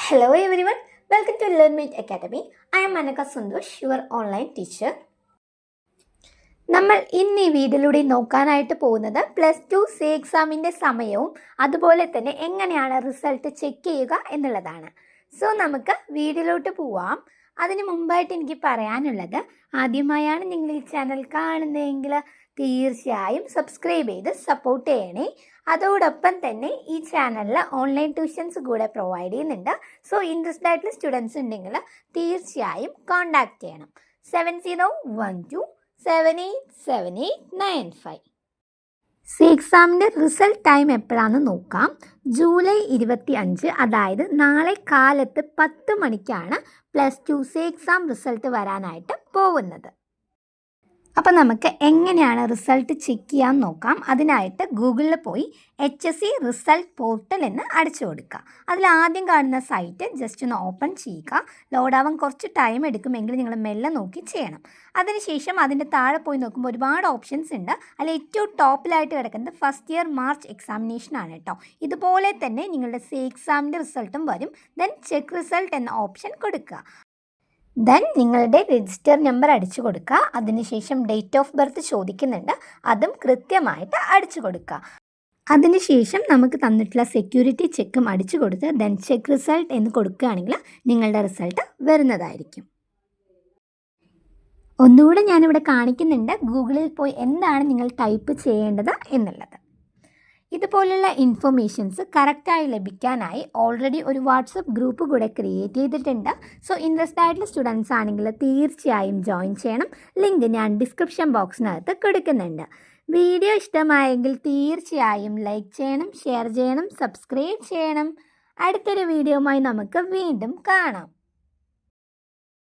Hello everyone, welcome to LearnMate Academy. I am Manaka Sundosh, your online teacher. നമ്മൾ ഇന്ന് ഈ വീഡിയോയിലൂടെ നോക്കാനായിട്ട് പോകുന്നത് +2 സി എക്സാമിൻ്റെ സമയവും അതുപോലെ തന്നെ എങ്ങനെയാണ് റിസൾട്ട് ചെക്ക് ചെയ്യുക എന്നുള്ളതാണ്. സോ നമുക്ക് വീഡിയോയിലോട്ട് പോവാം. അതിന് മുമ്പായിട്ട് എനിക്ക് പറയാനുള്ളത്, ആദ്യമായാണ് നിങ്ങൾ ഈ ചാനൽ കാണുന്നതെങ്കിൽ തീർച്ചയായും സബ്സ്ക്രൈബ് ചെയ്ത് സപ്പോർട്ട് ചെയ്യണേ. അതോടൊപ്പം തന്നെ ഈ ചാനലിൽ ഓൺലൈൻ ട്യൂഷൻസ് കൂടെ പ്രൊവൈഡ് ചെയ്യുന്നുണ്ട്. സോ ഇൻട്രസ്റ്റഡ് ആയിട്ടുള്ള സ്റ്റുഡൻസ് ഉണ്ടെങ്കിൽ തീർച്ചയായും കോൺടാക്റ്റ് ചെയ്യണം. 7012787895. സി എക്സാമിൻ്റെ റിസൾട്ട് ടൈം എപ്പോഴാണെന്ന് നോക്കാം. ജൂലൈ 25, അതായത് നാളെ കാലത്ത് 10 മണിക്കാണ് +2 സി എക്സാം റിസൾട്ട് വരാനായിട്ട് പോകുന്നത്. അപ്പോൾ നമുക്ക് എങ്ങനെയാണ് റിസൾട്ട് ചെക്ക് ചെയ്യാൻ നോക്കാം. അതിനായിട്ട് ഗൂഗിളിൽ പോയി HSC റിസൾട്ട് പോർട്ടൽ എന്ന് അടിച്ചു കൊടുക്കുക. അതിൽ ആദ്യം കാണുന്ന സൈറ്റ് ജസ്റ്റ് ഒന്ന് ഓപ്പൺ ചെയ്യുക. ലോഡാവാൻ കുറച്ച് ടൈം എടുക്കുമെങ്കിൽ നിങ്ങൾ മെല്ലെ നോക്കി ചെയ്യണം. അതിനുശേഷം അതിൻ്റെ താഴെ പോയി നോക്കുമ്പോൾ ഒരുപാട് ഓപ്ഷൻസ് ഉണ്ട്. അതിൽ ഏറ്റവും ടോപ്പിലായിട്ട് കിടക്കുന്നത് ഫസ്റ്റ് ഇയർ മാർച്ച് എക്സാമിനേഷൻ ആണ് കേട്ടോ. ഇതുപോലെ തന്നെ നിങ്ങളുടെ സി എക്സാമിൻ്റെ റിസൾട്ടും വരും. ദെൻ ചെക്ക് റിസൾട്ട് എന്ന ഓപ്ഷൻ കൊടുക്കുക. ദെൻ നിങ്ങളുടെ രജിസ്റ്റർ നമ്പർ അടിച്ചു കൊടുക്കുക. അതിനുശേഷം ഡേറ്റ് ഓഫ് ബർത്ത് ചോദിക്കുന്നുണ്ട്, അതും കൃത്യമായിട്ട് അടിച്ചു കൊടുക്കുക. അതിനുശേഷം നമുക്ക് തന്നിട്ടുള്ള സെക്യൂരിറ്റി ചെക്കും അടിച്ചു കൊടുത്ത് ദെൻ ചെക്ക് റിസൾട്ട് എന്ന് കൊടുക്കുകയാണെങ്കിൽ നിങ്ങളുടെ റിസൾട്ട് വരുന്നതായിരിക്കും. ഒന്നുകൂടെ ഞാനിവിടെ കാണിക്കുന്നുണ്ട് ഗൂഗിളിൽ പോയി എന്താണ് നിങ്ങൾ ടൈപ്പ് ചെയ്യേണ്ടത് എന്നുള്ളത്. ഇതുപോലുള്ള ഇൻഫർമേഷൻസ് കറക്റ്റായി ലഭിക്കാനായി ഓൾറെഡി ഒരു വാട്സപ്പ് ഗ്രൂപ്പ് കൂടെ ക്രിയേറ്റ് ചെയ്തിട്ടുണ്ട്. സോ ഇൻട്രസ്റ്റഡ് ആയിട്ടുള്ള സ്റ്റുഡൻസ് ആണെങ്കിൽ തീർച്ചയായും ജോയിൻ ചെയ്യണം. ലിങ്ക് ഞാൻ ഡിസ്ക്രിപ്ഷൻ ബോക്സിനകത്ത് കൊടുക്കുന്നുണ്ട്. വീഡിയോ ഇഷ്ടമായെങ്കിൽ തീർച്ചയായും ലൈക്ക് ചെയ്യണം, ഷെയർ ചെയ്യണം, സബ്സ്ക്രൈബ് ചെയ്യണം. അടുത്തൊരു വീഡിയോയുമായി നമുക്ക് വീണ്ടും കാണാം.